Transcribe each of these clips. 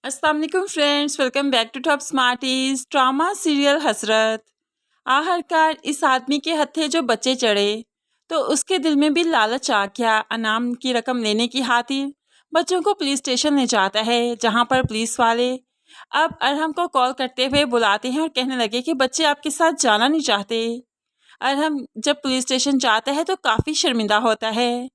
अस्सलाम वालेकुम friends, welcome back to top smarties. Drama serial Hasrat. आखिरकार इस आदमी के हत्थे जो बच्चे चढ़े तो उसके दिल में भी लालच आ गया। अनाम की रकम लेने की खातिर बच्चों को पुलिस स्टेशन ले जाता है, जहां पर पुलिस वाले अब अरहम को कॉल करते हुए बुलाते हैं और कहने लगे कि बच्चे आपके साथ जाना नहीं चाहते। अरहम जब पुलिस स्टेशन जाता है तो काफ़ी शर्मिंदा होता है,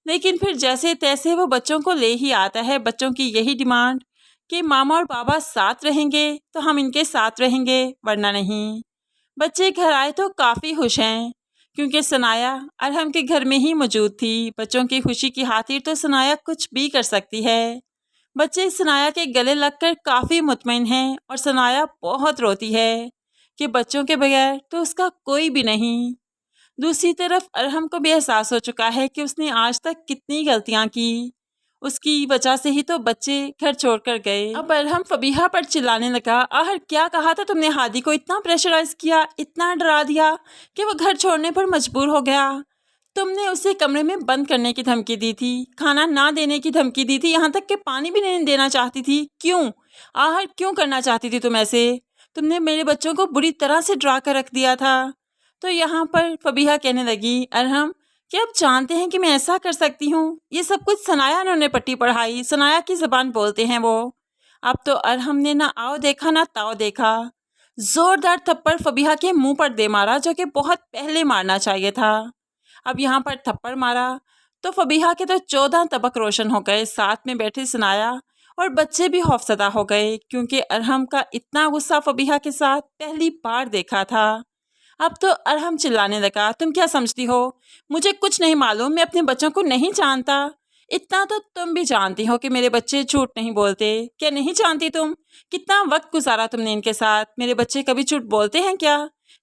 लेकिन फिर जैसे तैसे वो बच्चों को ले ही आता है। बच्चों की यही डिमांड कि मामा और पापा साथ रहेंगे तो हम इनके साथ रहेंगे, वरना नहीं। बच्चे घर आए तो काफ़ी खुश हैं, क्योंकि सनाया अरहम के घर में ही मौजूद थी। बच्चों की खुशी की खातिर तो सनाया कुछ भी कर सकती है। बच्चे सनाया के गले लगकर काफ़ी मुतमईन हैं और सनाया बहुत रोती है कि बच्चों के बगैर तो उसका कोई भी नहीं। दूसरी तरफ अरहम को भी एहसास हो चुका है कि उसने आज तक कितनी गलतियां की। उसकी वजह से ही तो बच्चे घर छोड़कर गए। अब अरहम फबीहा पर चिल्लाने लगा, आखिर क्या कहा था तुमने? हादी को इतना प्रेशराइज किया, इतना डरा दिया कि वो घर छोड़ने पर मजबूर हो गया। तुमने उसे कमरे में बंद करने की धमकी दी थी, खाना ना देने की धमकी दी थी, यहाँ तक कि पानी भी नहीं देना चाहती थी। क्यों? आखिर क्यों करना चाहती थी तुम ऐसे? तुमने मेरे बच्चों को बुरी तरह से डरा कर रख दिया था। तो यहाँ पर फबीहा कहने लगी, अरहम क्या आप जानते हैं कि मैं ऐसा कर सकती हूँ? ये सब कुछ सनाया ने पट्टी पढ़ाई, सनाया की ज़बान बोलते हैं वो। अब तो अरहम ने ना आओ देखा ना ताओ देखा, जोरदार थप्पड़ फबीहा के मुंह पर दे मारा, जो कि बहुत पहले मारना चाहिए था। अब यहाँ पर थप्पड़ मारा तो फबीहा के तो 14 तबक रोशन हो गए। साथ में बैठे सनाया और बच्चे भी खौफसदा हो गए, क्योंकि अरहम का इतना गुस्सा फबीहा के साथ पहली बार देखा था। अब तो अरहम चिल्लाने लगा, तुम क्या समझती हो? मुझे कुछ नहीं मालूम, मैं अपने बच्चों को नहीं जानता। इतना तो तुम भी जानती हो कि मेरे बच्चे झूठ नहीं बोलते। क्या नहीं जानती तुम? कितना वक्त गुजारा तुमने इनके साथ? मेरे बच्चे कभी झूठ बोलते हैं क्या?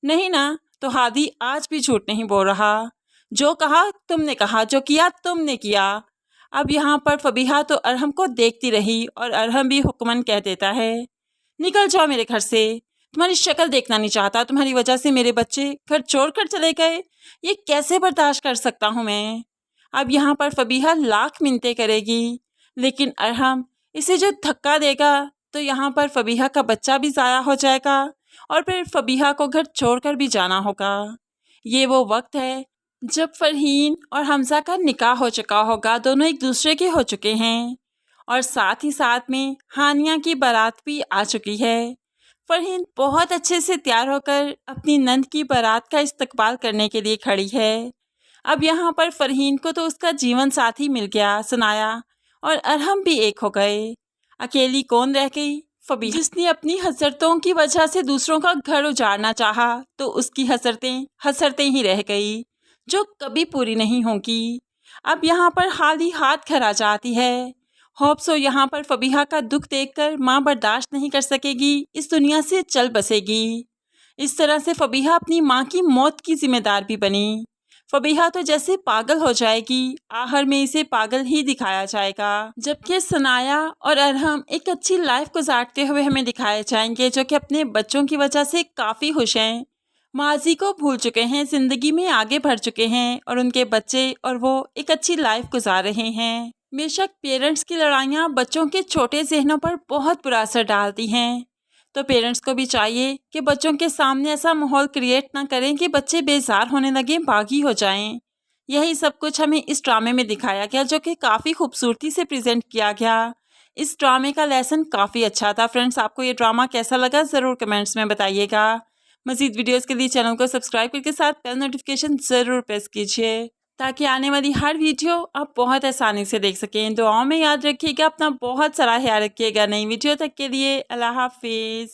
नहीं ना। तो हादी आज भी झूठ नहीं बोल रहा। जो कहा तुमने कहा, जो किया तुमने किया। अब यहाँ पर फबीहा तो अरहम को देखती रही और अरहम भी हुक्मन कह देता है, निकल जाओ मेरे घर से, तुम्हारी शक्ल देखना नहीं चाहता। तुम्हारी वजह से मेरे बच्चे घर छोड़कर चले गए, ये कैसे बर्दाश्त कर सकता हूँ मैं। अब यहाँ पर फबीहा लाख मिन्नतें करेगी, लेकिन अरहम इसे जो धक्का देगा तो यहाँ पर फबीहा का बच्चा भी ज़ाया हो जाएगा और फिर फबीहा को घर छोड़कर भी जाना होगा। ये वो वक्त है जब फरहीन और हमज़ा का निकाह हो चुका होगा, दोनों एक दूसरे के हो चुके हैं और साथ ही साथ में हानिया की बारात भी आ चुकी है। फरहीन बहुत अच्छे से तैयार होकर अपनी नंद की बारात का इस्तकबाल करने के लिए खड़ी है। अब यहाँ पर फरहीन को तो उसका जीवन साथी मिल गया, सनाया और अरहम भी एक हो गए। अकेली कौन रह गई? फबीहा, जिसने अपनी हसरतों की वजह से दूसरों का घर उजाड़ना चाहा, तो उसकी हसरतें हसरतें ही रह गई, जो कभी पूरी नहीं होंगी। अब यहाँ पर खाली हाथ घर आ जाती है। होप्सो यहाँ पर फबीहा का दुख देखकर माँ बर्दाश्त नहीं कर सकेगी, इस दुनिया से चल बसेगी। इस तरह से फबीहा अपनी माँ की मौत की जिम्मेदार भी बनी। फबीहा तो जैसे पागल हो जाएगी, आखिर में इसे पागल ही दिखाया जाएगा। जबकि सनाया और अरहम एक अच्छी लाइफ गुजारते हुए हमें दिखाए जाएंगे, जो कि अपने बच्चों की वजह से काफ़ी खुश हैं, माजी को भूल चुके हैं, ज़िंदगी में आगे बढ़ चुके हैं और उनके बच्चे और वो एक अच्छी लाइफ गुजार रहे हैं। बेशक पेरेंट्स की लड़ाइयाँ बच्चों के छोटे जहनों पर बहुत बुरा असर डालती हैं, तो पेरेंट्स को भी चाहिए कि बच्चों के सामने ऐसा माहौल क्रिएट ना करें कि बच्चे बेजार होने लगें, बागी हो जाएं। यही सब कुछ हमें इस ड्रामे में दिखाया गया, जो कि काफ़ी खूबसूरती से प्रेजेंट किया गया। इस ड्रामे का लेसन काफ़ी अच्छा था। फ्रेंड्स, आपको ये ड्रामा कैसा लगा ज़रूर कमेंट्स में बताइएगा। मज़ीद वीडियोस के लिए चैनल को सब्सक्राइब करके साथ बेल नोटिफिकेशन ज़रूर प्रेस कीजिए, ताकि आने वाली हर वीडियो आप बहुत आसानी से देख सकें। दुआओं में याद रखिएगा, अपना बहुत सारा ख्याल रखिएगा। नई वीडियो तक के लिए अल्लाह हाफिज़।